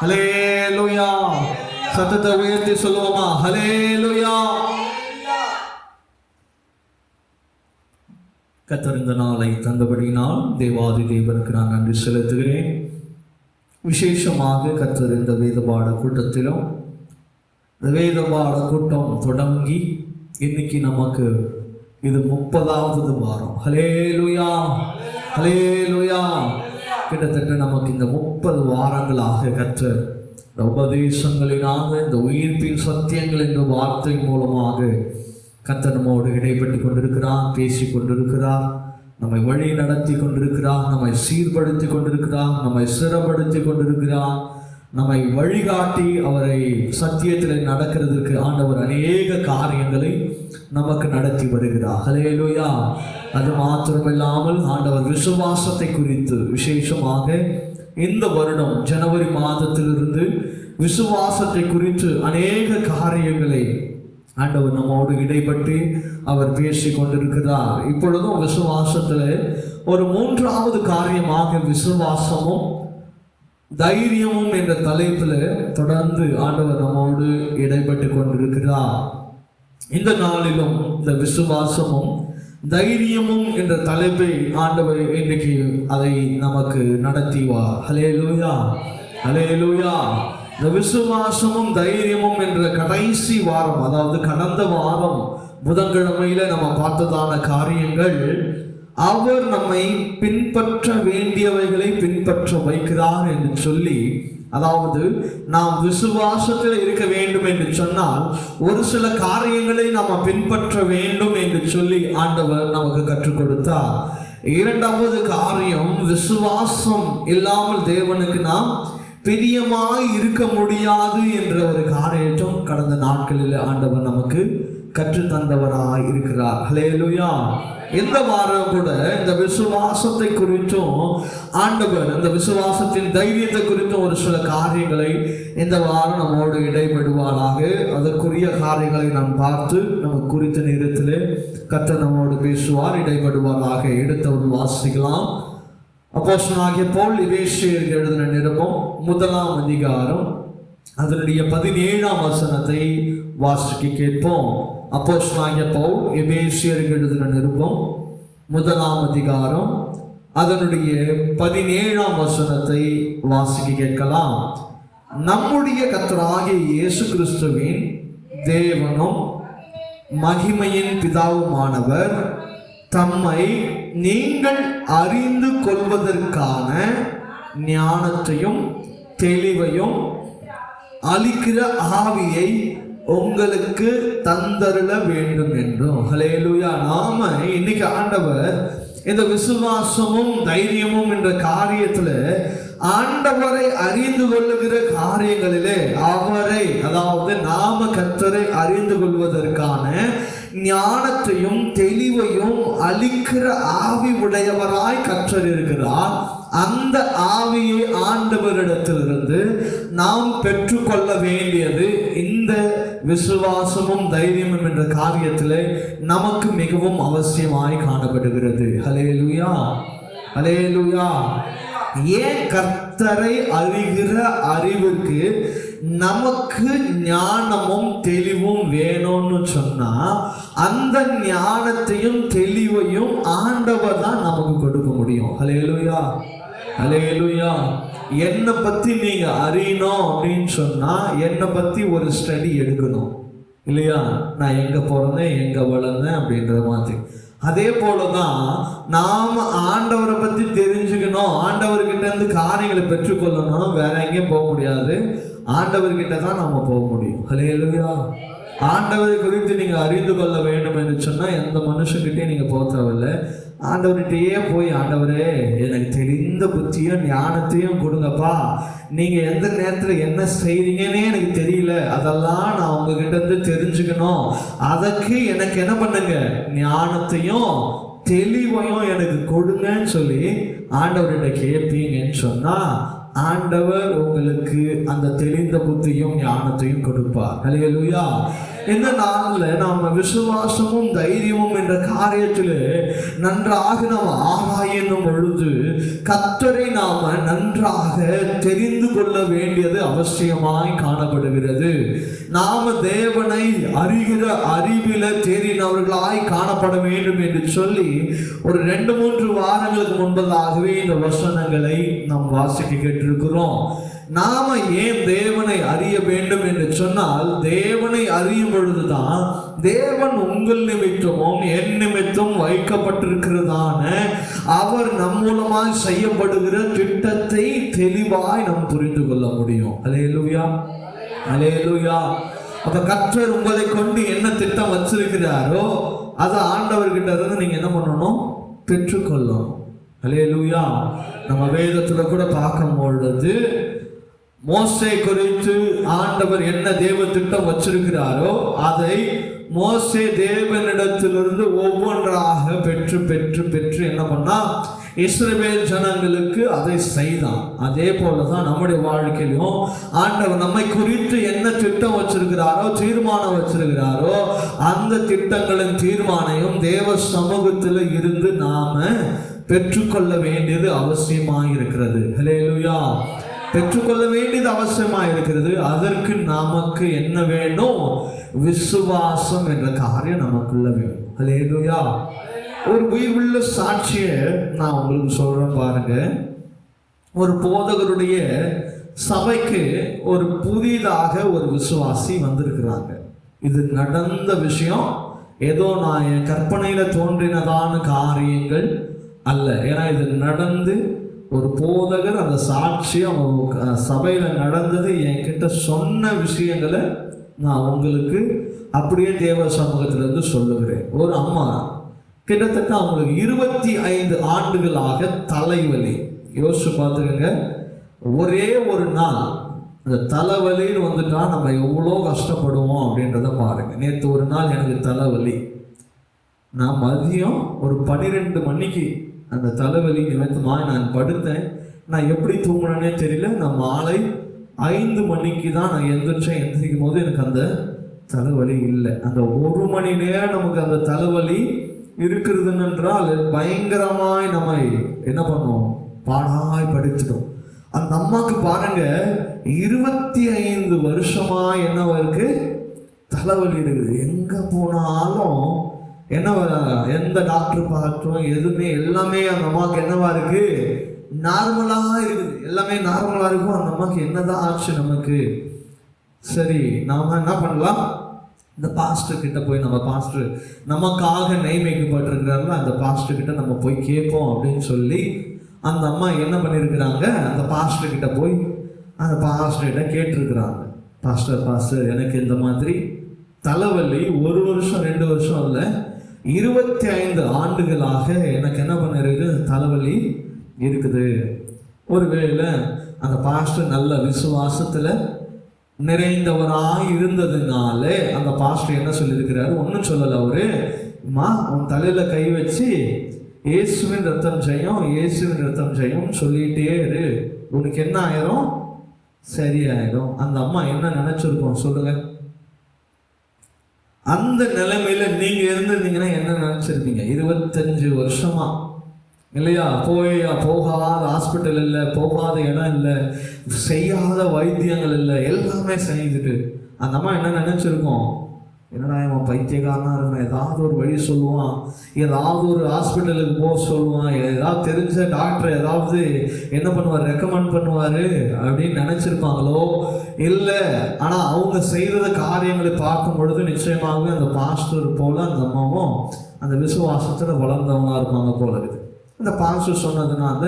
ஹல்லேலூயா. சத்தத்தை உயர்த்தி சொல்லுவோமா? ஹல்லேலூயா. கர்த்தர் இந்த நாளை தந்தபடியினால் தேவாதி தேவனுக்கு நான் நன்றி செலுத்துகிறேன். விசேஷமாக கர்த்தர் இந்த வேத பாட கூட்டத்திலும், இந்த வேத பாட கூட்டம் தொடங்கி இன்னைக்கு நமக்கு இது 30வது வாரம். ஹல்லேலூயா, ஹல்லேலூயா. கிட்டத்தட்ட நமக்கு இந்த 30 வாரங்களாக கர்த்தர் உபதேசங்களினாக, இந்த உயிர்ப்பின் சத்தியங்கள் என்ற வார்த்தை மூலமாக கர்த்தர் நம்மோடு இடைப்பட்டு கொண்டிருக்கிறார், பேசி கொண்டிருக்கிறார், நம்மை வழி நடத்தி கொண்டிருக்கிறார், நம்மை சீர்படுத்தி கொண்டிருக்கிறார், நம்மை சிறப்படுத்தி கொண்டிருக்கிறார், நம்மை வழிகாட்டி அவரை சத்தியத்தில் நடக்கிறதுக்கு ஆண்டவர் அநேக காரியங்களை நமக்கு நடத்தி வருகிறார். ஹல்லேலூயா. அது மாத்திரமில்லாமல் ஆண்டவர் விசுவாசத்தை குறித்து விசேஷமாக இந்த வருடம் ஜனவரி மாதத்திலிருந்து விசுவாசத்தை குறித்து அநேக காரியங்களை ஆண்டவர் நம்மோடு இடைப்பட்டு அவர் பேசி கொண்டிருக்கிறார். இப்பொழுதும் விசுவாசத்தில் ஒரு 3வது காரியமாக விசுவாசமும் தைரியமும் என்ற தலைப்பில் தொடர்ந்து ஆண்டவர் நம்மோடு இடைப்பட்டு கொண்டிருக்கிறார். இந்த நாளிலும் இந்த விசுவாசமும் தைரியமும் என்ற தலைப்பை ஆண்டவர் இன்றைக்கு அதை நமக்கு நடத்திவார். ஹல்லேலூயா, ஹல்லேலூயா. இந்த விசுவாசமும் தைரியமும் என்ற கடைசி வாரம், அதாவது கடந்த வாரம் புதன்கிழமையில நம்ம பார்த்ததான காரியங்கள், அவர் நம்மை பின்பற்ற வேண்டியவைகளை பின்பற்ற வைக்கிறார் என்று சொல்லி, அதாவது நாம் விசுவாசத்தில் இருக்க வேண்டும் என்று சொன்னால் ஒரு சில காரியங்களை நாம் பின்பற்ற வேண்டும் என்று சொல்லி ஆண்டவர் நமக்கு கற்றுக் கொடுத்தார். 2வது காரியம், விசுவாசம் இல்லாமல் தேவனுக்கு நாம் பிரியமாய் இருக்க முடியாது என்ற ஒரு காரியத்தும் கடந்த நாட்களில் ஆண்டவர் நமக்கு கற்றுத்தந்தவராய் இருக்கிறார். ஹல்லேலூயா. இந்த வாரம் கூட இந்த விசுவாசத்தை குறித்தும் ஆண்டவர், இந்த விசுவாசத்தின் தைரியத்தை குறித்தும் ஒரு சில காரியங்களை இந்த வாரம் நம்மோடு இடைபடுவாராக. அதற்குரிய காரியங்களை நாம் பார்த்து நமக்கு குறித்த நேரத்திலே கர்த்தர் நம்மோடு பேசுவார், இடைபடுவாராக. எடுத்தவர் வாசிக்கலாம். அப்போஸ்தலனாகிய பவுல் எபேசியருக்கு எழுதின நிருபம் 1ஆம் அதிகாரம் அதனுடைய 17ஆம் வசனத்தை வாசிக்க கேட்போம். அப்போஸ்தலனாகிய பவுல் எபேசியருக்கு எழுதின நிருபம் 1ஆம் அதிகாரம் அதனுடைய 17ஆம் வசனத்தை வாசிக்க கேட்கலாம். நம்முடைய கர்த்தராகிய இயேசு கிறிஸ்துவின் தேவனும் மகிமையின் பிதாவுமானவர் தம்மை நீங்கள் அறிந்து கொள்வதற்கான ஞானத்தையும் தெளிவையும் அளிக்கிற ஆவியை உங்களுக்கு தந்தருள வேண்டும் என்றும். ஹல்லேலூயா. நாம இன்னைக்கு ஆண்டவர் இந்த விசுவாசமும் தைரியமும் என்ற காரியத்துல ஆண்டவரை அறிந்து கொள்ளுகிற காரியங்களிலே அவரை, அதாவது நாம கர்த்தரை அறிந்து கொள்வதற்கான ஞானத்தையும் தெளிவையும் அளிக்கிற ஆவி உடையவராய் கர்த்தர் இருக்கிறார். அந்த ஆவியை ஆண்டவரிடத்திலிருந்து நாம் பெற்றுக்கொள்ள வேண்டியது இந்த விசுவாசமும் தைரியமும் என்ற காரியத்தில் நமக்கு மிகவும் அவசியமாய் காணப்படுகிறது. ஹல்லேலூயா, ஹல்லேலூயா. ஏன் கர்த்தரை அறிகிற அறிவுக்கு நமக்கு ஞானமும் தெளிவும் வேணும்னு சொன்னா, அந்த ஞானத்தையும் தெளிவையும் ஆண்டவர் தான் நமக்கு கொடுக்க முடியும். ஹல்லேலூயா, ஹல்லேலூயா. என்னை பத்தி நீங்க அறியணும் அப்படின்னு சொன்னா என்னை பத்தி ஒரு ஸ்டடி எடுக்கணும் இல்லையா? நான் எங்க பிறந்தேன், எங்க வளர்ந்தேன் அப்படின்ற மாதிரி. அதே போலதான் நாம ஆண்டவரை பத்தி தெரிஞ்சுக்கணும், ஆண்டவர்கிட்ட இருந்து காரியங்களை பெற்றுக்கொள்ளணும். வேற எங்கேயும் போக முடியாது, ஆண்டவர்கிட்ட தான் நாம போக முடியும். ஹல்லேலூயா. ஆண்டவரை குறித்து நீங்க அறிந்து கொள்ள வேண்டும் என்று சொன்னா எந்த மனுஷங்கிட்டே நீங்க போக தேவையில்லை, ஆண்டவர்கிட்டயே போய், ஆண்டவரே எனக்கு தெரிந்த புத்தியும் ஞானத்தையும் கொடுங்கப்பா, நீங்க எந்த நேரத்தில் என்ன செய்றீங்கன்னே எனக்கு தெரியல, அதெல்லாம் நான் உங்ககிட்ட இருந்து தெரிஞ்சுக்கணும், அதற்கு எனக்கு என்ன பண்ணுங்க, ஞானத்தையும் தெளிவையும் எனக்கு கொடுங்கன்னு சொல்லி ஆண்டவர்கிட்ட கேட்பீங்கன்னு சொன்னா ஆண்டவர் உங்களுக்கு அந்த தெளிந்த புத்தியும் ஞானத்தையும் கொடுப்பார். ஹல்லேலூயா. இந்த நாளில் நாம விசுவாசமும் தைரியமும் என்ற காரியத்தில் நன்றாக நாம் ஆராயும் பொழுது கர்த்தரை நாம நன்றாக தெரிந்து கொள்ள வேண்டியது அவசியமாய் காணப்படுகிறது. நாம தேவனை அறிகிற அறிவில தேறினவர்களாய் காணப்பட வேண்டும் என்று சொல்லி ஒரு 2-3 வாரங்களுக்கு முன்பதாகவே இந்த வசனங்களை நாம் வாசிக்க கேட்டிருக்கிறோம். நாம ஏன் தேவனை அறிய வேண்டும் என்று சொன்னால், தேவனை அறியும் பொழுதுதான் தேவன் உங்கள் நிமித்தமும் என் நிமித்தம் வைக்கப்பட்டிருக்கிறதான அவர் நம் மூலமாய் செய்யப்படுகிற திட்டத்தை தெளிவாய் நாம் புரிந்து கொள்ள முடியும். அல்லேலூயா, அல்லேலூயா. அப்ப கர்த்தர் உங்களை கொண்டு என்ன திட்டம் வச்சிருக்கிறாரோ அதை ஆண்டவர்கிட்ட இருந்து நீங்க என்ன பண்ணணும்? பெற்றுக்கொள்ளணும். அல்லேலூயா. நம்ம வேதத்துல கூட பார்க்கும் பொழுது மோசே குறித்து ஆண்டவர் என்ன தேவ திட்டம் வச்சிருக்கிறாரோ அதை மோசே தேவனிடத்திலிருந்து ஒவ்வொன்றாக பெற்று பெற்று பெற்று என்ன பண்ணா இஸ்ரவேல் ஜனங்களுக்கு அதை செய்தான். அதே போலதான் நம்முடைய வாழ்க்கையிலும் ஆண்டவர் நம்மை குறித்து என்ன திட்டம் வச்சிருக்கிறாரோ, தீர்மானம் வச்சிருக்கிறாரோ, அந்த திட்டங்களின் தீர்மானம் தேவ சமூகத்தில் இருந்து நாம பெற்றுக்கொள்ள வேண்டியது அவசியமாக இருக்கிறது. ஹல்லேலூயா. பெற்றுக்கொள்ள வேண்டியது அவசியமாக இருக்கிறது. அதற்கு நமக்கு என்ன வேணும்? விசுவாசம் என்ற காரியம் நமக்குள்ள வேணும். ஹல்லேலூயா. ஒரு உயிருள்ள சாட்சியை நான் உங்களுக்கு சொல்றேன் பாருங்க. ஒரு போதகருடைய சபைக்கு ஒரு புதிதாக ஒரு விசுவாசி வந்திருக்கிறாங்க. இது நடந்த விஷயம். ஏதோ நான் என் கற்பனையில தோன்றினதான காரியங்கள் அல்ல. ஏன்னா இது நடந்து ஒரு போதகர் அந்த சாட்சி அவங்க சபையில நடந்தது என்கிட்ட சொன்ன விஷயங்களை நான் உங்களுக்கு அப்படியே தேவ சமூகத்திலிருந்து சொல்லுகிறேன். ஒரு அம்மா கிட்டத்தட்ட அவங்களுக்கு 25 ஆண்டுகளாக தலைவலி. யோசிச்சு பார்த்துக்கங்க. ஒரே ஒரு நாள் இந்த தலைவலின்னு வந்துட்டா நம்ம எவ்வளோ கஷ்டப்படுவோம் அப்படின்றத பாருங்க. நேற்று ஒரு நாள் எனக்கு தலைவலி. நான் மதியம் ஒரு 12 மணிக்கு அந்த தலைவலி நிமித்தமாக நான் படுத்தேன். நான் எப்படி தூங்கினேனே தெரியல. நான் மாலை 5 மணிக்கு தான் நான் எந்திரிக்கும் போது எனக்கு அந்த தலைவலி இல்லை. அந்த 1 மணி நேரம் நமக்கு அந்த தலைவலி இருக்கிறது என்றால் பயங்கரமாய் நம்ம என்ன பண்ணுவோம்? பாடாய் படிச்சிடும். அந்த அம்மாவுக்கு பாருங்க 25 வருஷமா என்னவா இருக்கு? தலைவலி இருக்குது. எங்க போனாலும் என்னவா, எந்த டாக்டர் பார்த்தோம் எதுவுமே எல்லாமே அந்த அம்மாவுக்கு என்னவா இருக்கு? நார்மலா இருக்குது. எல்லாமே நார்மலா இருக்கும். அந்த அம்மாவுக்கு என்னதான் ஆச்சு நமக்கு? சரி, நாம என்ன பண்ணலாம்? இந்த பாஸ்டர் கிட்ட போய், நம்ம பாஸ்டர் நமக்காக நியமிக்கப்பட்டிருக்கிறாருல, அந்த பாஸ்டர் கிட்ட நம்ம போய் கேட்போம் அப்படின்னு சொல்லி அந்த அம்மா என்ன பண்ணியிருக்கிறாங்க? அந்த பாஸ்டர் கிட்ட போய் அந்த பாஸ்டர்கிட்ட கேட்டிருக்கிறாங்க. பாஸ்டர் எனக்கு இந்த மாதிரி தலைவலி 1 வருஷம் 2 வருஷம் இல்லை, 25 ஆண்டுகளாக எனக்கு என்ன பண்ணிருக்கு? தலைவலி இருக்குது. ஒருவேளை அந்த பாஸ்டர் நல்ல விசுவாசத்துல நிறைந்தவராக இருந்ததுனால அந்த பாஸ்டர் என்ன சொல்லியிருக்கிறாரு? ஒன்றும் சொல்லலை. அவரு மா உன் தலையில கை வச்சு இயேசுவின் ரத்தம் ஜெயம், இயேசுவின் ரத்தம் ஜெயம் சொல்லிட்டே இரு, உனக்கு என்ன ஆயிரும்? சரியாயிடும். அந்த அம்மா என்ன நினைச்சிருக்கோம் சொல்லுங்க? அந்த நிலைமையில நீங்க இருந்திருந்தீங்கன்னா என்ன நினைச்சிருப்பீங்க? 25 வருஷமா இல்லையா? போகாத ஹாஸ்பிட்டல் இல்லை, போகாத இடம் இல்லை, செய்யாத வைத்தியங்கள் இல்லை, எல்லாமே செய்துட்டு அந்த அம்மா என்ன நினைச்சிருக்கோம்? என்னடா இவன் பைத்தியக்காரனா இருக்கணும், ஏதாவது ஒரு வழி சொல்லுவான், ஏதாவது ஒரு ஹாஸ்பிட்டலுக்கு போக சொல்லுவான், ஏதாவது தெரிஞ்ச டாக்டர் ஏதாவது என்ன பண்ணுவார், ரெக்கமெண்ட் பண்ணுவார் அப்படின்னு நினச்சிருப்பாங்களோ? இல்லை. ஆனால் அவங்க செய்கிற காரியங்களை பார்க்கும் பொழுது நிச்சயமாகவே அந்த பாஸ்டர் போல அந்த அம்மாவும் அந்த விசுவாசத்தில் வளர்ந்தவங்களா இருப்பாங்க போல இருக்குது. அந்த பாஸ்டர் சொன்னதுனால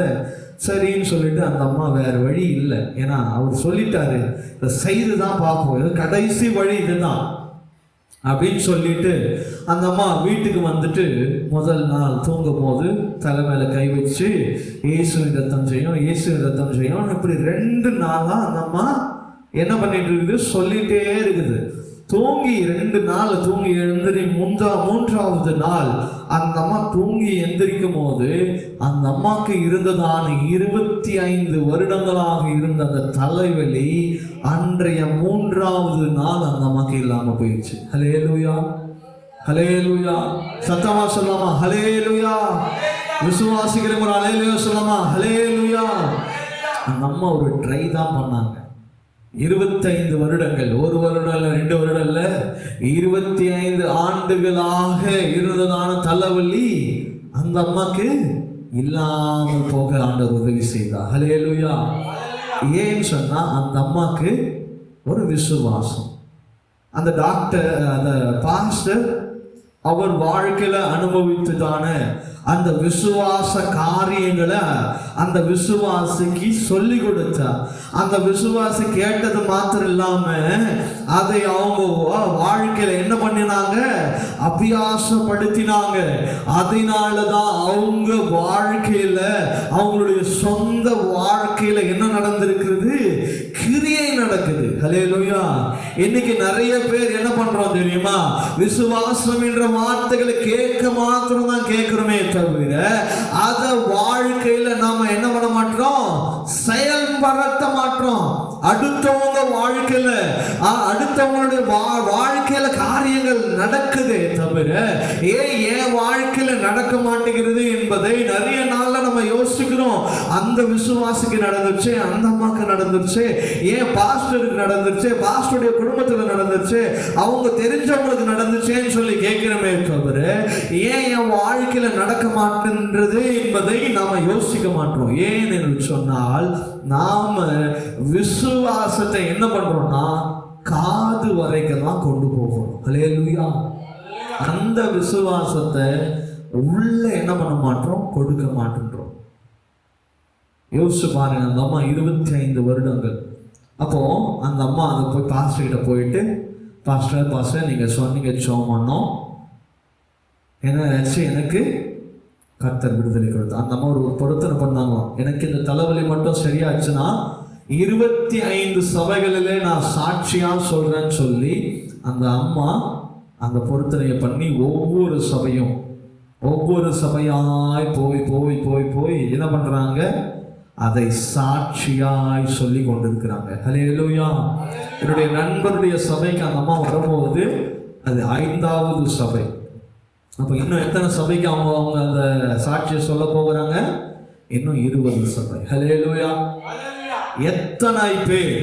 சரின்னு சொல்லிட்டு அந்த அம்மா வேற வழி இல்லை. ஏன்னா அவர் சொல்லிட்டாரு, இதை செய்து தான் பார்ப்போம், இது கடைசி வழி இதுதான் அப்படின்னு சொல்லிட்டு அந்த அம்மா வீட்டுக்கு வந்துட்டு முதல் நாள் தூங்கும் போது தலை மேல கை வச்சு இயேசுவின் ரத்தம் செய்யும், இயேசுவின் ரத்தம் செய்யும், இப்படி 2 நாளா அந்த அம்மா என்ன பண்ணிட்டு இருக்குது? சொல்லிட்டே இருக்குது. தூங்கி 2 நாள் தூங்கி எழுந்திரி மூன்றாவது நாள் அந்த அம்மா தூங்கி எந்திரிக்கும் போது அந்த அம்மாக்கு இருந்ததான 25 வருடங்களாக இருந்த அந்த தலைவலி அன்றைய 3வது நாள் அந்த அம்மாக்கு இல்லாம போயிடுச்சு. ஹல்லேலூயா, ஹல்லேலூயா. சத்தமா சொல்லாமா ஹல்லேலூயா? விசுவாசிக்கிறவங்க ஹல்லேலூயா சொல்லாமா ஹல்லேலூயா? அந்த அம்மா ஒரு ட்ரை தான் பண்ணாங்க. 25 வருடங்கள், 1 வருடம் இல்ல 2 வருடம் இல்ல, 25 ஆண்டுகளாக இருந்ததான தலைவலி அந்த அம்மாக்கு இல்லாமல் போக ஆண்டவர் உதவி செய்தார். ஹல்லேலூயா. ஏன்னு சொன்னா அந்த அம்மாக்கு ஒரு விசுவாசம். அந்த டாக்டர், அந்த பாஸ்டர் அவர் வாழ்க்கையில அனுபவித்ததான அந்த விசுவாச காரியங்களை அந்த விசுவாசிக்கு சொல்லி கொடுத்தார். அந்த விசுவாசி கேட்டது மாத்திரம் இல்லாம அதை அவங்க வாழ்க்கையில என்ன பண்ணினாங்க, அபியாசப்படுத்தினாங்க. அதனாலதான் அவங்க வாழ்க்கையில, அவங்களுடைய சொந்த வாழ்க்கையில என்ன நடந்திருக்கிறது, கிரியை நடக்குது. ஹல்லேலூயா. இன்னைக்கு நிறைய பேர் என்ன பண்றோம் தெரியுமா, விசுவாசம் என்ற வார்த்தைகளை கேட்க மாத்திரம் தான் கேட்கிறோமே தவிர அத வாழ்க்கையில நாம என்ன பண்ண மாட்டோம், செயல்படுத்த மாட்டோம். அடுத்தவங்க வாழ்க்கையில, அடுத்தவங்களுடைய வாழ்க்கையில காரியங்கள் நடக்குதே தவிர ஏன் வாழ்க்கையில நடக்க மாட்டேங்கிறது என்பதை நிறைய நாள்ல நம்ம யோசிக்கிறோம். அந்த விசுவாசிக்கு நடந்துருச்சு, அந்த அம்மாக்கு நடந்துருச்சு, ஏன் பாஸ்டருக்கு நடந்துருச்சு, பாஸ்டருடைய குடும்பத்துல நடந்துருச்சு, அவங்க தெரிஞ்சவங்களுக்கு நடந்துச்சேன்னு சொல்லி கேட்கிறோமே தவிர ஏன் என் வாழ்க்கையில நடக்க மாட்டேன்றது என்பதை நாம யோசிக்க மாட்டோம். ஏன் என்று சொன்னால் நாம விசுவாசத்தை என்ன பண்றோம்னா காது வரைக்கும் தான் கொண்டு போகிறோம். ஹல்லேலூயா. அந்த விசுவாசத்தை உள்ள என்ன பண்ண மாட்டோம், கொடுக்க மாட்டோம். யோசிச்சு பாருங்க, அந்த அம்மா 25 வருடங்கள். அப்போ அந்த அம்மா அதை போய் பாஸ்டர் கிட்ட போயிட்டு, பாஸ்டர் நீங்க சொன்னீங்க ஜெபம் பண்ணோம், என்னாச்சு, எனக்கு கர்த்தர் விடுதலை கொடுத்தார். அந்த அம்மா ஒரு பொருத்தனை பண்ணாங்க, எனக்கு இந்த தலைவலி மட்டும் சரியாச்சுன்னா 25 சபைகளிலே நான் சாட்சியா சொல்றேன்னு சொல்லி அந்த அம்மா அந்த பொருத்தனையை பண்ணி ஒவ்வொரு சபையாய் போய் என்ன பண்றாங்க, அதை சாட்சியாய் சொல்லி கொண்டிருக்கிறாங்க. ஹல்லேலூயா. என்னுடைய நண்பருடைய சபைக்கு அந்த அம்மா வரும்போது அது 5வது சபை. அப்ப இன்னும் எத்தனை சபைக்கு அவங்க அந்த சாட்சியை சொல்ல போகிறாங்க, இன்னும் 20 சபை. ஹல்லேலூயா. எத்தனை பேர்,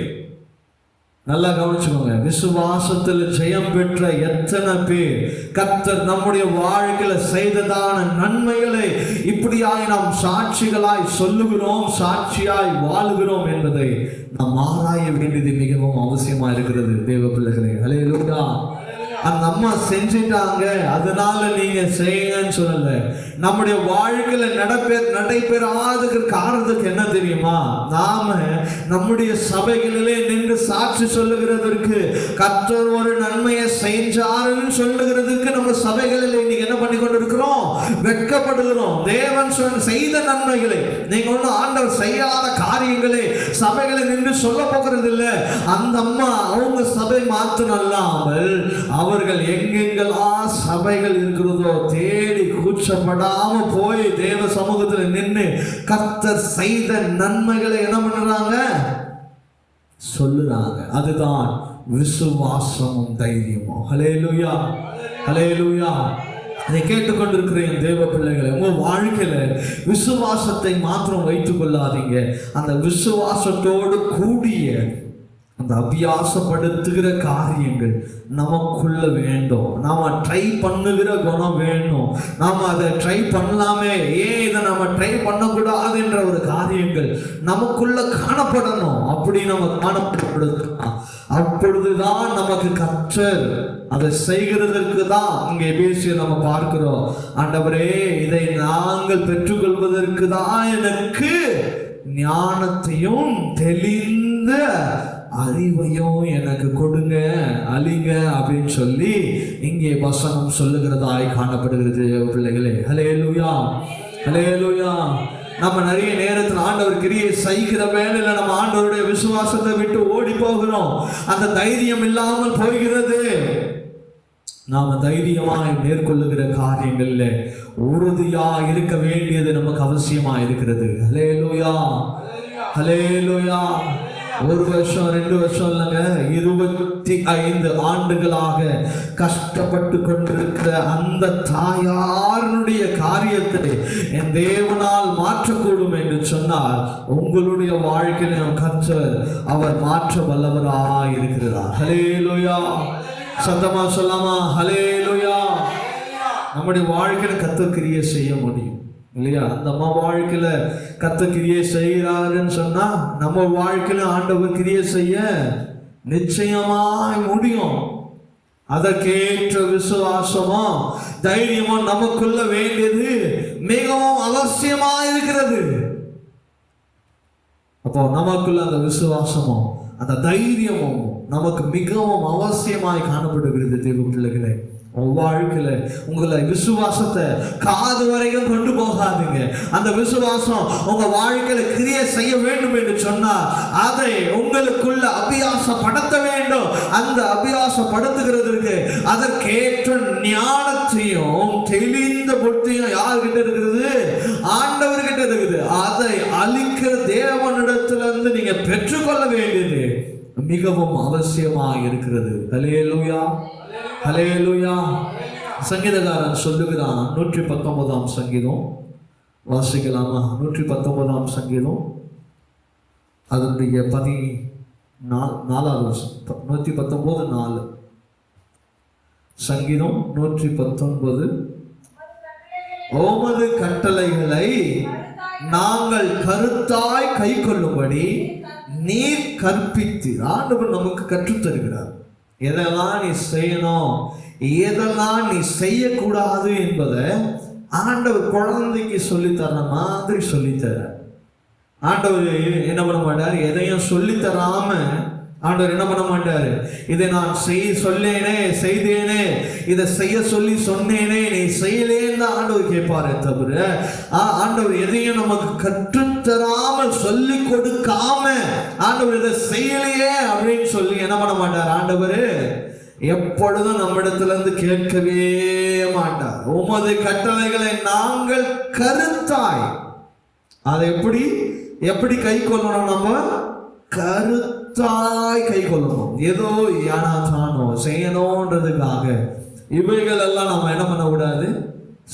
நல்லா கவனிச்சுக்கோங்க, விசுவாசத்தில் ஜெயம் பெற்ற எத்தனை பேர் கர்த்தர் நம்முடைய வாழ்க்கையில செய்ததான நன்மைகளை இப்படியாய் நாம் சாட்சிகளாய் சொல்லுகிறோம், சாட்சியாய் வாழுகிறோம் என்பதை நாம் ஆராய வேண்டியது மிகவும் அவசியமா இருக்கிறது தேவ பிள்ளைகளே. ஹல்லேலூயா. அந்த அம்மா செஞ்சிட்டாங்க, அதனால நீங்க செய்யுங்கன்னு சொல்லல. நம்முடைய வாழ்க்கையில நடைபெறாத காரணத்துக்கு என்ன தெரியுமா, நாம நம்முடைய சபைகளிலே நின்று சாட்சி சொல்லுகிறதற்கு, கர்த்தர் ஒரு நன்மையை செஞ்சாருன்னு சொல்லுகிறதுக்கு நம்ம சபைகளில் இன்னைக்கு என்ன பண்ணி கொண்டிருக்கிறோம், வெட்கப்படுகிறோம். தேவன் செய்த நன்மைகளை, நீங்க ஒன்றும் ஆண்டவர் செய்யாத காரியங்களை சபைகளை நின்று சொல்ல போகிறது இல்லை. அந்த அம்மா அவங்க சபை மாத்திரம் அல்லாமல் அவர்கள் எங்கெங்கெல்லாம் சபைகள் இருக்கிறதோ தேடி கூச்சப்படாம போய் தேவ சமூகத்தில் நின்று கர்த்தர் செய்த நன்மைகளை என்ன பண்றாங்க, சொல்லுறாங்க. அதுதான் விசுவாசமும் தைரியமும். ஹல்லேலூயா, ஹல்லேலூயா. அதை கேட்டுக்கொண்டிருக்கிற என் தேவ பிள்ளைகளை, உங்க வாழ்க்கையில விசுவாசத்தை மாத்திரம் வைத்துக் கொள்ளாதீங்க, அந்த விசுவாசத்தோடு கூடிய அந்த அபியாசப்படுத்துகிற காரியங்கள் நமக்குள்ள வேண்டும். நாம ட்ரை பண்ணுகிற குணம் வேணும். நாம அதை ட்ரை பண்ணலாமே, ஏன் இதை நம்ம ட்ரை பண்ணக்கூடாது என்ற ஒரு காரியங்கள் நமக்குள்ள காணப்படணும். அப்படி நம்ம காணப்படுத்தலாம், அப்பொழுதுதான் நமக்கு கர்த்தர் அதை செய்கிறதற்கு தான் இங்கே பேசி நம்ம பார்க்கிறோம். ஆண்டவரே, இதை நாங்கள் பெற்றுக்கொள்வதற்கு தான் எனக்கு ஞானத்தையும் தெளிந்த அறிவையும் எனக்கு கொடுங்க, அழிங்க அப்படின்னு சொல்லி இங்கே வசனம் சொல்லுகிறதாய் காணப்படுகிறது பிள்ளைகளே. ஹல்லேலூயா, ஹல்லேலூயா. நம்ம நிறைய நேரத்தில் ஆண்டவர் கிரியை செய்கிற வேலையில நம்ம ஆண்டவருடைய விசுவாசத்தை விட்டு ஓடி போகிறோம். அந்த தைரியம் இல்லாமல் போகிறது. நாம தைரியமாய் மேற்கொள்ளுகிற காரியங்கள்ல உறுதியா இருக்க வேண்டியது நமக்கு அவசியமா இருக்கிறது. ஹல்லேலூயா, ஹல்லேலூயா. 1 வருஷம் 2 வருஷம் இல்லைங்க, 25 ஆண்டுகளாக கஷ்டப்பட்டு கொண்டிருக்கிற அந்த தாயாருடைய காரியத்தை என் தேவனால் மாற்றக்கூடும் என்று சொன்னால் உங்களுடைய வாழ்க்கையில கர்த்தர் அவர் மாற்ற வல்லவராய் இருக்கிறார். ஹல்லேலூயா. சத்தமா சொல்லாமா? ஹல்லேலூயா. நம்முடைய வாழ்க்கையில கர்த்தர் கிரியை செய்ய முடியும் இல்லையா? அந்த அம்மா வாழ்க்கையில கர்த்தர் கிரியை செய்கிறாருன்னு சொன்னா நம்ம வாழ்க்கையில ஆண்டவர் கிரியை செய்ய நிச்சயமாய் முடியும். அதற்கேற்ற விசுவாசமும் தைரியமும் நமக்குள்ள வேண்டியது மிகவும் அவசியமா இருக்கிறது. அப்போ நமக்குள்ள அந்த விசுவாசமும் அந்த தைரியமும் நமக்கு மிகவும் அவசியமாய் காணப்படுகிறது. தேவ பிள்ளைகளே, வாழ்க்கையில உங்களை விசுவாசத்தை காது வரைக்கும் கொண்டு போகாதீங்க. அந்த விசுவாசம் உங்க வாழ்க்கையில கிரியை செய்ய வேண்டும் என்று சொன்னா அதை உங்களுக்குள்ள அபியாசப்படுத்த வேண்டும். அந்த அபியாசப்படுத்துகிறதுக்கு அதற்கேற்ற ஞானத்தையும் தெளிந்த புத்தியும் யார்கிட்ட இருக்கிறது? ஆண்டவர்கிட்ட இருக்குது. அதை அளிக்கிற தேவனிடத்திலிருந்து நீங்க பெற்றுக்கொள்ள வேண்டியது மிகவும் அவசியமாக இருக்கிறது. ஹல்லேலூயா, ஹல்லேலூயா. சங்கீதக்காரன் சொல்லுகிறான், 119ஆம் சங்கீதம் வாசிக்கலாமா? 119ஆம் சங்கீதம் அதனுடைய 14வது 119:4. சங்கீதம் 119. உமது கட்டளைகளை நாங்கள் கருத்தாய் கை கொள்ளும்படி நீர் கற்பித்து. ஆண்டவர் நமக்கு கற்றுத் தருகிறார். எதெல்லாம் நீ செய்யணும், எதெல்லாம் நீ செய்யக்கூடாது என்பதை ஆண்டவர் குழந்தைக்கு சொல்லித்தர மாதிரி சொல்லித்தர. ஆண்டவர் என்ன பண்ண மாட்டார்? எதையும் சொல்லித்தராம ஆண்டவர் என்ன பண்ண மாட்டாரு? இதை நான் சொல்லேனே, செய்தேனே, இதை செய்ய சொல்லி சொன்னேனே, நீ செய்யலேன்னு தான் ஆண்டவர் கேட்பாரு. தவிர ஆண்டவர் எதையும் நமக்கு கற்றுத்தராமல் சொல்லி கொடுக்காம ஆண்டவர் இதை செய்யலையே அப்படின்னு சொல்லி என்ன பண்ண மாட்டார்? ஆண்டவர் எப்பொழுதும் நம்மிடத்துல இருந்து கேட்கவே மாட்டார். உமது கட்டளைகளை நாங்கள் கருத்தாய், அதை எப்படி கை கொள்ளணும்? நம்ம கருத்தாய் கை கொள்ளணும். ஏதோ யானாத்தானோ செய்யணும்ன்றதுக்காக இவைகள் எல்லாம் நம்ம என்ன பண்ணக்கூடாது?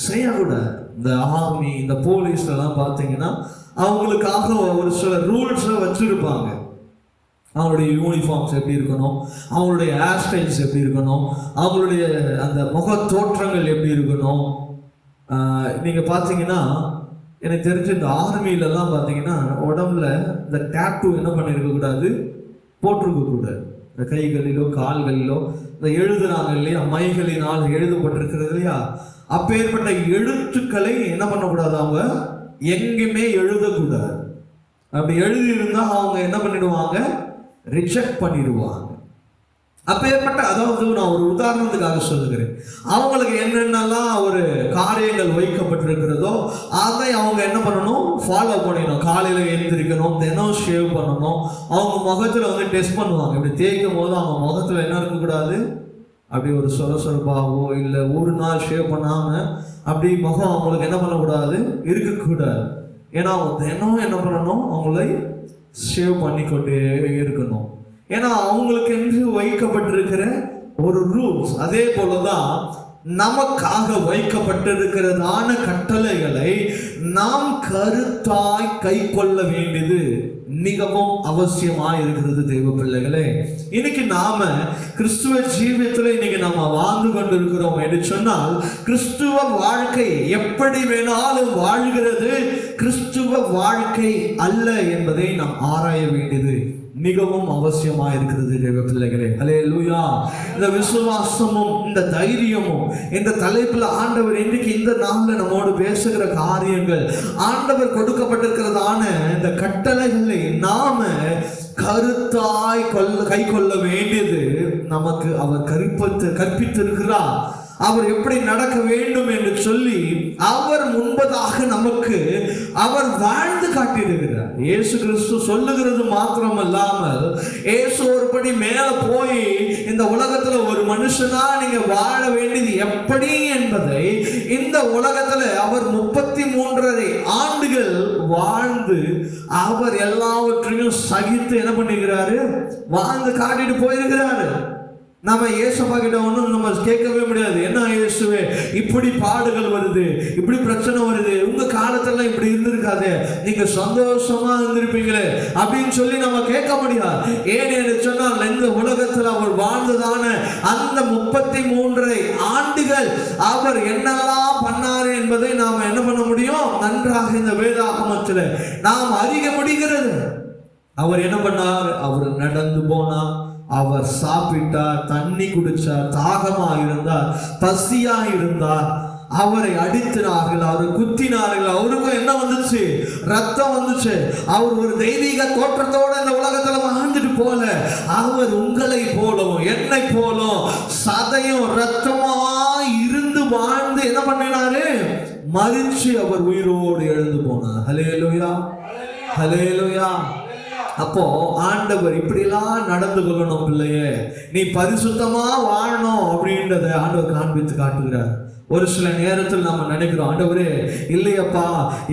செய்யக்கூடாது. இந்த ஆர்மி, இந்த போலீஸ் எல்லாம் பார்த்தீங்கன்னா அவங்களுக்காக ஒரு சில ரூல்ஸை வச்சிருப்பாங்க. அவங்களுடைய யூனிஃபார்ம்ஸ் எப்படி இருக்கணும், அவங்களுடைய ஹேர் ஸ்டைல்ஸ் எப்படி இருக்கணும், அவங்களுடைய அந்த முக தோற்றங்கள் எப்படி இருக்கணும். நீங்கள் பார்த்தீங்கன்னா எனக்கு தெரிஞ்ச இந்த ஆர்மியிலலாம் பார்த்தீங்கன்னா உடம்புல இந்த டேட்டூ என்ன பண்ணியிருக்கக்கூடாது? போட்டிருக்கக்கூடாது. இந்த கைகளிலோ கால்களிலோ இந்த எழுதுறாங்க இல்லையா, மைகளினால் எழுதப்பட்டிருக்கிறது இல்லையா, அப்பேற்பட்ட எழுத்துக்களை என்ன பண்ணக்கூடாது? அவங்க எங்கேயுமே எழுதக்கூடாது. அப்படி எழுதியிருந்தா அவங்க என்ன பண்ணிடுவாங்க? ரிஜெக்ட் பண்ணிடுவாங்க. அப்பேற்பட்ட, அதாவது நான் ஒரு உதாரணத்துக்காக சொல்லுகிறேன், அவங்களுக்கு என்னென்னலாம் ஒரு காரியங்கள் வைக்கப்பட்டிருக்கிறதோ அதை அவங்க என்ன பண்ணணும்? ஃபாலோ பண்ணிடணும். காலையில் எழுந்திரிக்கணும், தினம் ஷேவ் பண்ணணும். அவங்க முகத்தில் வந்து டெஸ்ட் பண்ணுவாங்க. இப்படி தேய்க்கும் போது அவங்க முகத்தில் என்ன இருக்கக்கூடாது? அப்படி ஒரு சொரசொரப்பாகவோ இல்லை ஒரு நாள் ஷேவ் பண்ணாமல் அப்படி முகம் அவங்களுக்கு என்ன பண்ணக்கூடாது? இருக்கக்கூடாது. ஏன்னா அவங்க தினம் என்ன பண்ணணும்? அவங்களை ஷேவ் பண்ணிக்கொண்டே இருக்கணும். ஏன்னா அவங்களுக்கு என்று வைக்கப்பட்டிருக்கிற ஒரு ரூல்ஸ். அதே போலதான் நமக்காக வைக்கப்பட்டிருக்கிறதான கட்டளைகளை நாம் கருத்தாய் கை கொள்ள வேண்டியது மிகவும் அவசியமாய் இருக்கிறது. தேவ பிள்ளைகளே, இன்னைக்கு நாம கிறிஸ்துவ ஜீவியத்துல இன்னைக்கு நாம வாழ்ந்து கொண்டிருக்கிறோம் என்று சொன்னால், கிறிஸ்துவ வாழ்க்கை எப்படி வேணாலும் வாழ்கிறது, கிறிஸ்துவ வாழ்க்கை அல்ல என்பதை நாம் ஆராய வேண்டியது மிகவும் அவசியமா இருக்கிறது. தேவ பிள்ளைகளே, ஹல்லேலூயா. இந்த விசுவாசமும் இந்த தைரியமும் இந்த தலைப்புல ஆண்டவர் இன்றைக்கு இந்த நாள்ல நம்மோடு பேசுகிற காரியங்கள், ஆண்டவர் கொடுக்கப்பட்டிருக்கிறதான இந்த கட்டளைகளை நாம கருத்தாய் கை கொள்ள வேண்டியது நமக்கு அவர் கற்பித்திருக்கிறார். அவர் எப்படி நடக்க வேண்டும் என்று சொல்லி அவர் முன்பதாக நமக்கு அவர் வாழ்ந்து காட்டியிருக்கிறார். இயேசு கிறிஸ்து சொல்லுகிறது மாத்திரமல்லாமல் இயேசு ஒருபடி மேல போய் இந்த உலகத்துல ஒரு மனுஷனா நீங்க வாழ வேண்டியது எப்படி என்பதை இந்த உலகத்துல அவர் 33.5 ஆண்டுகள் வாழ்ந்து அவர் எல்லாவற்றையும் சகித்து என்ன பண்ணிக்கிறாரு, வாழ்ந்து காட்டிட்டு போயிருக்கிறாரு. நம்ம இயேசுப்பா கிட்ட ஒன்றும் நம்ம கேட்கவே முடியாது. என்ன இயேசுவே இப்படி பாடுகள் வருது, இப்படி பிரச்சனை வருது, உங்க காலத்துல இப்படி இருந்திருக்காது, நீங்க சந்தோஷமா இருந்திருப்பீங்களே அப்படின்னு சொல்லி நம்ம கேட்க முடியாது. ஏன் என்று சொன்னால் இந்த உலகத்தில் அவர் வாழ்ந்ததான அந்த 33.5 ஆண்டுகள் அவர் என்னெல்லாம் பண்ணாரு என்பதை நாம் என்ன பண்ண முடியும், நன்றாக இந்த வேதாகமத்தில் நாம் அறிய முடிகிறது. அவர் என்ன பண்ணார், அவர் நடந்து போனார், அவர் சாப்பிட்டார், தண்ணி குடிச்சார், தாகமா இருந்தார், பசியா இருந்தார், அவரை அடித்தினார்கள், அவரை குத்தினார்கள், அவருக்கும் என்ன வந்துச்சு, ரத்தம் வந்துச்சு. அவர் ஒரு தெய்வீக தோற்றத்தோட இந்த உலகத்துல வாழ்ந்துட்டு போல, அவர் உங்களை போலும் என்னை போலும் சதையும் ரத்தமா இருந்து வாழ்ந்து என்ன பண்ணினாரு, மரிச்சு அவர் உயிரோடு எழுந்து போனார். ஹல்லேலூயா, ஹல்லேலூயா. அப்போ ஆண்டவர் இப்படிலாம் நடந்து கொள்ளணும் பிள்ளையே, நீ பரிசுத்தமா வாழணும் அப்படின்றத ஆண்டவர் காண்பித்து காட்டுகிறார். ஒரு சில நேரத்தில் நம்ம நினைக்கிறோம், ஆண்டவரே இல்லையப்பா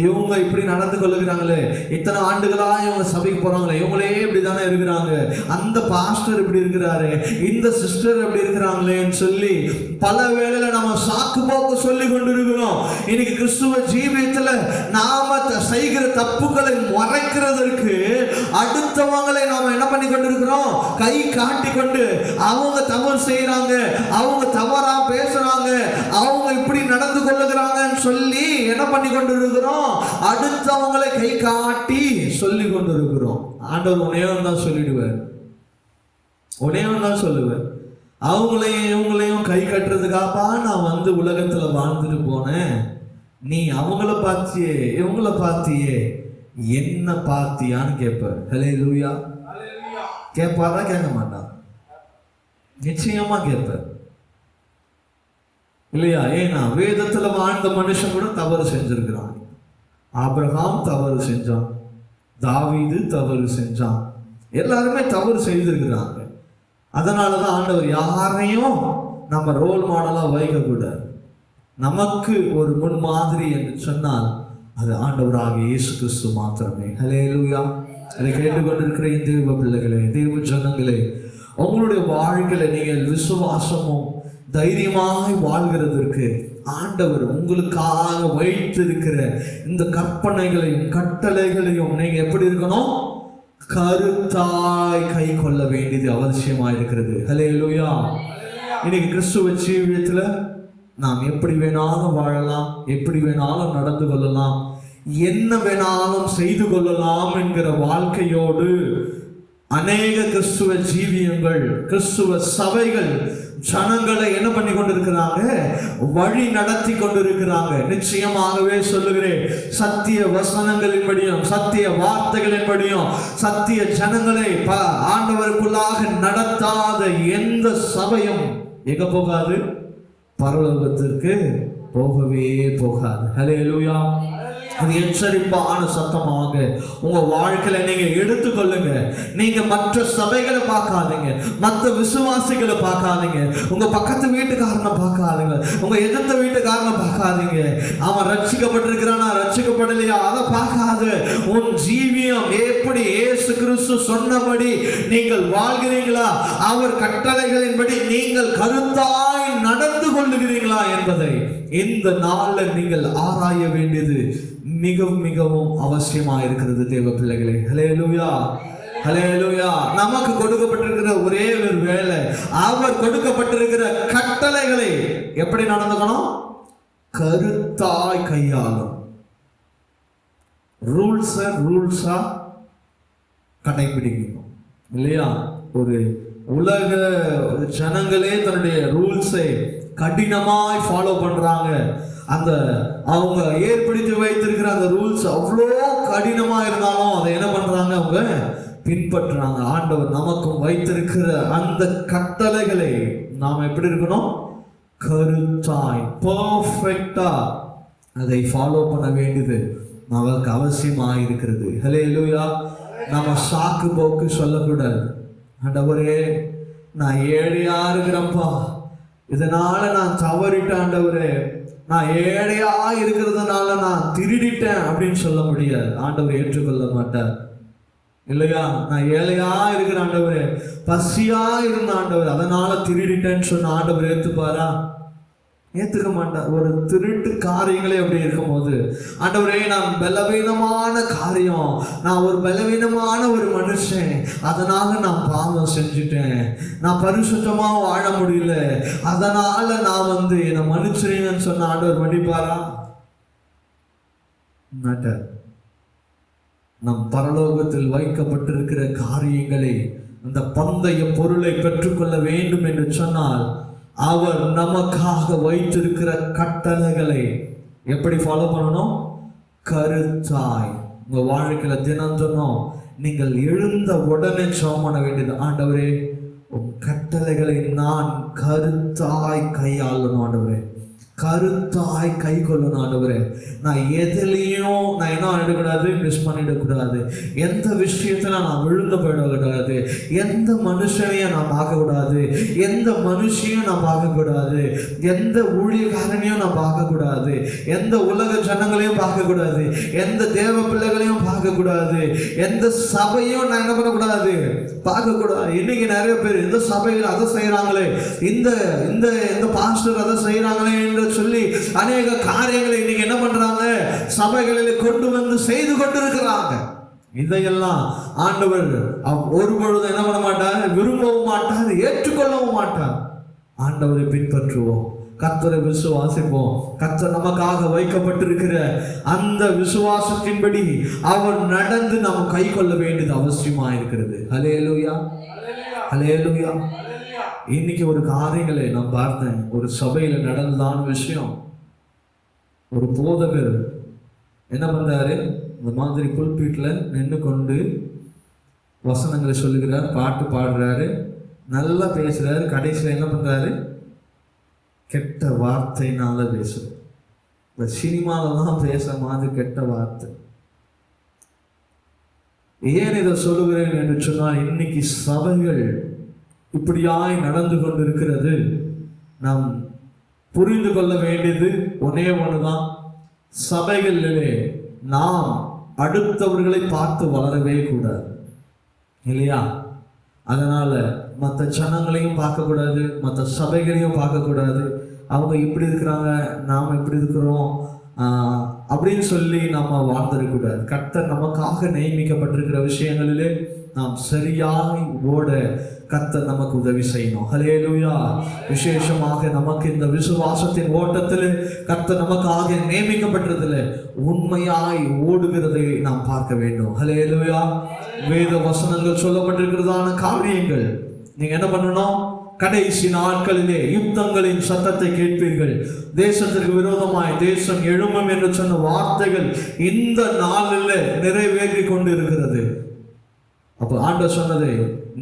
இவங்க இப்படி நடந்து கொள்ளுகிறாங்களே, இத்தனை ஆண்டுகளா இவங்க சபைக்கு போறாங்களே, இவங்களே இப்படி தானே இருக்கிறாங்க, அந்த பாஸ்டர் இப்படி இருக்கிறாரு, இந்த சிஸ்டர் இப்படி இருக்கிறாங்களேன்னு சொல்லி பல வேளையில நம்ம சாக்கு போக்கு சொல்லி கொண்டிருக்கிறோம். இன்னைக்கு கிறிஸ்துவ ஜீவியத்துல நாம செய்கிற தப்புகளை மறைக்கிறதற்கு அடுத்தவங்களை நாம என்ன பண்ணி கொண்டிருக்கிறோம், கை காட்டி கொண்டு அவங்க தவறு செய்யறாங்க, அவங்க தவறா பேசுறாங்க, அவங்க இப்படி நடந்து கொள்ளுகிறாங்கன்னு சொல்லி என்ன பண்ணி கொண்டிருக்கிறோம், அடுத்தவங்களை கை காட்டி சொல்லி கொண்டிருக்கிறோம். ஆண்டவர் உனையும் தான் சொல்லிடுவார், உனையும் தான் சொல்லுவேன், அவங்களையும் இவங்களையும் கை கட்டுறதுக்காப்பா நான் வந்து உலகத்துல வாழ்ந்துட்டு போனேன், நீ அவங்கள பார்த்தியே இவங்கள பார்த்தியே என்ன பார்த்தியான்னு கேட்பார். ஹல்லேலூயா. கேட்பாரா, கேட்க மாட்டான், நிச்சயமா கேட்பார் இல்லையா? ஏன்னா வேதத்துல வாழ்ந்த மனுஷன் கூட தவறு செஞ்சிருக்கிறான். ஆபிரகாம் தவறு செஞ்சான், தாவீது தவறு செஞ்சான், எல்லாருமே தவறு செய்திருக்கிறாங்க. அதனாலதான் ஆண்டவர் யாரையும் நம்ம ரோல் மாடலா வைக்கக்கூடாது. நமக்கு ஒரு முன்மாதிரி என்று சொன்னால் அது ஆண்டவராக இயேசு கிறிஸ்து மாத்திரமே. ஹல்லேலூயா. அதை கேட்டுக்கொண்டிருக்கிற தேவ பிள்ளைகளே, தேவ ஜனங்களே, உங்களுடைய வாழ்க்கையில நீங்கள் விசுவாசமும் தைரியமாய் வாழ்கிறதற்கு ஆண்டவர் உங்களுக்காக வைத்திருக்கிற இந்த கற்பனைகளையும் கட்டளைகளையும் நீங்க எப்படி இருக்கணும், கருத்தாய் கை கொள்ள வேண்டியது அவசியமா இருக்கிறது. ஹல்லேலூயா. இன்னைக்கு கிறிஸ்துவ ஜீவியத்துல நாம் எப்படி வேணாலும் வாழலாம், எப்படி வேணாலும் நடந்து கொள்ளலாம், என்ன வேணாலும் செய்து கொள்ளலாம் என்கிற வாழ்க்கையோடு அநேக கிறிஸ்துவ ஜீவியங்கள், கிறிஸ்துவ சபைகள் ஜனங்களை என்ன பண்ணி கொண்டிருக்கிறாங்க, வழி நடத்தி கொண்டிருக்கிறாங்க. நிச்சயமாகவே சொல்லுகிறேன், சத்திய வசனங்களின்படியும் சத்திய வார்த்தைகளின்படியும் சத்திய ஜனங்களை ஆண்டவருக்குள்ளாக நடத்தாத எந்த சபையும் எங்க போகாது, பரலோகத்திற்கு போகவே போகாது. ஹல்லேலூயா. அது எச்சரிப்பான சத்தமாக உங்க வாழ்க்கையில நீங்க எடுத்துக்கொள்ளுங்க. நீங்க மற்ற சபைகளை பார்க்காதீங்க, மற்ற விசுவாசிகளை பார்க்காதீங்க, உங்க பக்கத்து வீட்டுக்காரனை பார்க்காதீங்க, உங்க எதிர்த்த வீட்டுக்காரனை பார்க்காதீங்க. அவன் ரட்சிக்கப்பட்டிருக்கிறானா ரட்சிக்கப்படலையா அதை பார்க்காது. உன் ஜீவியம் எப்படி இயேசு கிறிஸ்து சொன்னபடி நீங்கள் வாழ்கிறீங்களா, அவர் கட்டளைகளின்படி நீங்கள் கருத்தாய் நடந்து கொள்ளுகிறீங்களா என்பதை இந்த நாள்ல நீங்கள் ஆராய வேண்டியது மிகவும் மிகவும் அவசியமா இருக்கிறது தேவ பிள்ளைகளே. ஹல்லேலூயா, ஹல்லேலூயா. நமக்கு கொடுக்கப்பட்டிருக்கிற ஒரே ஒரு வேலை, அவர் கொடுக்கப்பட்டிருக்கிற கட்டளைகளை எப்படி நடந்துக்கணும், கருத்தாய் கையாளும். ரூல்ஸா கடைபிடிக்கணும் இல்லையா? ஒரு உலக ஜனங்களே தன்னுடைய ரூல்ஸை கடினமாய் ஃபாலோ பண்றாங்க. அந்த அவங்க ஏற்படுத்தி வைத்திருக்கிற அந்த ரூல்ஸ் அவ்வளோ கடினமா இருந்தாலும் அதை என்ன பண்றாங்க, அவங்க பின்பற்றுறாங்க. ஆண்டவர் நமக்கும் வைத்திருக்கிற அந்த கட்டளைகளை நாம் எப்படி இருக்கணும், கருத்தாய் பெர்ஃபெக்டா அதை ஃபாலோ பண்ண வேண்டியது நமக்கு அவசியமாக இருக்கிறது. ஹல்லேலூயா. நம்ம சாக்கு போக்கு சொல்லக்கூடாது. ஆண்டவரே, நான் ஏழையா இருக்கிறப்பா, இதனால நான் தவறிட்டேன் ஆண்டவரே, நான் ஏழையா இருக்கிறதுனால நான் திருடிட்டேன் அப்படின்னு சொல்ல முடியாது. ஆண்டவர் ஏற்றுக்கொள்ள மாட்டார். இல்லையா? நான் ஏழையா இருக்கிற ஆண்டவரே, பசியா இருந்த ஆண்டவர், அதனால திருடிட்டேன்னு சொன்ன ஆண்டவர் ஏத்துப்பாரா? ஏத்துக்க மாட்டார். ஒரு திருட்டு காரியங்களே அப்படி இருக்கும்போது, ஆண்டவரே, நான் பலவீனமான காரியம், நான் ஒரு பலவீனமான ஒரு மனுஷன், அதனால நான் பாவம் செஞ்சுட்டேன், நான் பரிசுத்தமா வாழ முடியல, அதனால நான் என்னை மன்னிச்சிருங்கன்னு சொன்ன ஆண்டவர் மன்னிப்பாரா? மாட்டார். நம் பரலோகத்தில் வைக்கப்பட்டிருக்கிற காரியங்களை, அந்த பந்தய பொருளை பெற்றுக்கொள்ள வேண்டும் என்று சொன்னால், அவர் நமக்காக வைத்திருக்கிற கட்டளைகளை எப்படி ஃபாலோ பண்ணணும்? கருத்தாய். உங்க வாழ்க்கையில தினம் சொன்னோம், நீங்கள் எழுந்த உடனே ஜெபம் பண்ண வேண்டியது, ஆண்டவரே, உன் கட்டளைகளை நான் கருத்தாய் கையாளணும் ஆண்டவரே, கருத்தாய் கை கொள்ளணும் ஆண்டவரே. நான் எதுலையும் நான் என்ன ஆகிடக்கூடாது, மிஸ் பண்ணிடக்கூடாது. எந்த விஷயத்துல நான் விழுந்து போயிடக்கூடாது. எந்த மனுஷனையும் நான் பார்க்கக்கூடாது. எந்த மனுஷையும் நான் பார்க்கக்கூடாது. எந்த ஊழியக்காரனையும் நான் பார்க்கக்கூடாது. எந்த உலக ஜனங்களையும் பார்க்கக்கூடாது. எந்த தேவ பிள்ளைகளையும் பார்க்கக்கூடாது. எந்த சபையும் நான் என்ன பண்ணக்கூடாது, பார்க்கக்கூடாது. இன்னைக்கு நிறைய பேர் இந்த சபையில் அதை செய்யறாங்களே, இந்த இந்த இந்த பாஸ்டர் அதை செய்யறாங்களே என்று சொல்லி அநேக காரியங்களை இன்னைக்கு என்ன பண்றாங்க, சபைகளில் கொண்டு வந்து செய்து கொண்டிருக்கிறாங்க. இதையெல்லாம் ஆண்டவர் ஒரு பொழுது என்ன பண்ண மாட்டார், விரும்பவும் மாட்டார், ஏற்றுக்கொள்ளவும் மாட்டார். ஆண்டவரை பின்பற்றுவோம், கர்த்தரை விசுவாசிப்போம். கர்த்தர் நமக்காக வைக்கப்பட்டிருக்கிற அந்த விசுவாசத்தின்படி அவர் நடந்து நாம் கை கொள்ள வேண்டியது அவசியமா இருக்கிறது. ஹல்லேலூயா, ஹல்லேலூயா. இன்னைக்கு ஒரு காரியங்களை நான் பார்த்தேன், ஒரு சபையில நடந்ததான விஷயம். ஒரு போதகர் என்ன பண்றாரு, இந்த மாதிரி புல்பீட்ல நின்று கொண்டு வசனங்களை சொல்லுகிறார், பாட்டு பாடுறாரு, நல்லா பேசுறாரு. கடைசியில் என்ன பண்றாரு, கெட்ட வார்த்தைனால பேசுறாரு. இந்த சினிமாலதான் பேச மாதிரி கெட்ட வார்த்தை. ஏன் இதை சொல்லுகிறேன் என்று சொன்னால், இன்னைக்கு சபைகள் இப்படியாய் நடந்து கொண்டிருக்கிறது. நாம் புரிந்து கொள்ள வேண்டியது ஒன்னே ஒண்ணுதான், சபைகளிலே நாம் அடுத்தவர்களை பார்த்து வளரவே கூடாது, இல்லையா? அதனால மற்ற ஜனங்களையும் பார்க்கக்கூடாது, மற்ற சபைகளையும் பார்க்கக்கூடாது. அவங்க இப்படி இருக்கிறாங்க, நாம் எப்படி இருக்கிறோம் அப்படின்னு சொல்லி நம்ம வாழ்ந்துடக்கூடாது. கர்த்தர் நமக்காக நியமிக்கப்பட்டிருக்கிற விஷயங்களிலே நாம் சரியாய் ஓட கர்த்தர் நமக்கு உதவி செய்யணும். ஹல்லேலூயா. விசேஷமாக நமக்கு இந்த விசுவாசத்தின் ஓட்டத்தில் கர்த்தர் நமக்காக நியமிக்கப்பட்டதில் உண்மையாய் ஓடுகிறதை நாம் பார்க்க வேண்டும். ஹல்லேலூயா. வேத வசனங்கள் சொல்லப்பட்டிருக்கிறதான காரியங்கள் நீங்க என்ன பண்ணணும், கடைசி நாட்களிலே யுத்தங்களின் சத்தத்தை கேட்பீர்கள், தேசத்திற்கு விரோதமாய் தேசம் எழும்பும் என்று சொன்ன வார்த்தைகள் இந்த நாளில் நிறைவேறி கொண்டு இருக்கிறது. அப்போ ஆண்டவர் சொன்னதை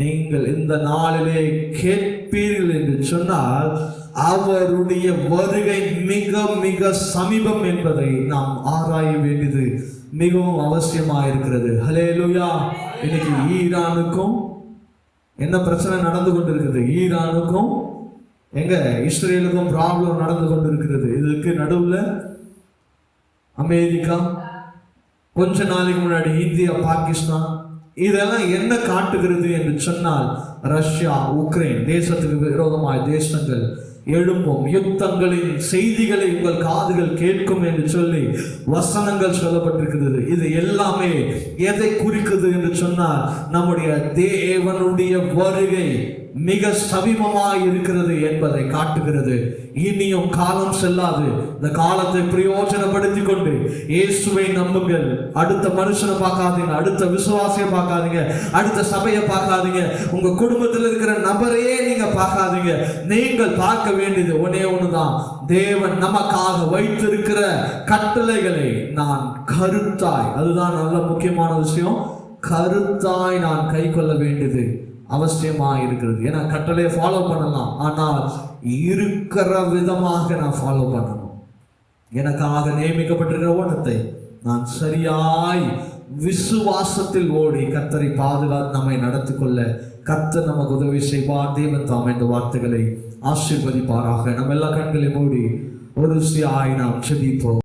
நீங்கள் இந்த நாளிலே கேட்பீர்கள் என்று சொன்னால், அவருடைய வருகை மிக மிக சமீபம் என்பதை நாம் ஆராய வேண்டியது மிகவும் அவசியமாக இருக்கிறது. ஹல்லேலூயா. இன்னைக்கு ஈரானுக்கும் என்ன பிரச்சனை நடந்து கொண்டிருக்கிறது, ஈரானுக்கும் இஸ்ரேலுக்கும் ப்ராப்ளம் நடந்து கொண்டிருக்கிறது. இதுக்கு நடுவில் அமெரிக்கா, கொஞ்ச நாளைக்கு முன்னாடி இந்தியா, பாகிஸ்தான், இதெல்லாம் என்ன காட்டுகிறது என்று சொன்னால், ரஷ்யா, உக்ரைன் தேசத்துக்கு விரோதமாய் தேசங்கள் எழும்பும், யுத்தங்களின் செய்திகளை உங்கள் காதுகள் கேட்கும் என்று சொல்லி வசனங்கள் சொல்லப்பட்டிருக்கிறது. இது எல்லாமே எதை குறிக்குது என்று சொன்னால், நம்முடைய தேவனுடைய வருகை மிக சமீபமாய் இருக்கிறது என்பதை காட்டுகிறது. இனியும் காலம் செல்லாது. இந்த காலத்தை பிரயோஜனப்படுத்தி கொண்டு இயேசுவை நம்புங்கள். அடுத்த மனுஷனை பார்க்காதீங்க, அடுத்த விசுவாசியை பார்க்காதீங்க, அடுத்த சபையை பார்க்காதீங்க, உங்க குடும்பத்தில் இருக்கிற நபரையே நீங்க பார்க்காதீங்க. நீங்கள் பார்க்க வேண்டியது ஒன்னே ஒண்ணுதான், தேவன் நமக்காக வைத்திருக்கிற கட்டளைகளை நான் கருத்தாய், அதுதான் நல்ல முக்கியமான விஷயம், கருத்தாய் நான் கை கொள்ள வேண்டியது அவசியமா இருக்கிறது. ஏன்னா கட்டளையை ஃபாலோ பண்ணலாம், ஆனால் இருக்கிற விதமாக நான் ஃபாலோ பண்ணணும். எனக்காக நியமிக்கப்பட்டிருக்கிற ஓட்டத்தை நான் சரியாய் விசுவாசத்தில் ஓடி கர்த்தரை பாதுகாத்து நம்மை நடத்தி கொள்ள கர்த்தர் நமக்கு உதவி செய்வார். தேவன் தாம் இந்த வார்த்தைகளை ஆசீர்வதிப்பாராக. நம்ம எல்லா கண்களை மூடி ஒரு நாம் செபிப்போம்.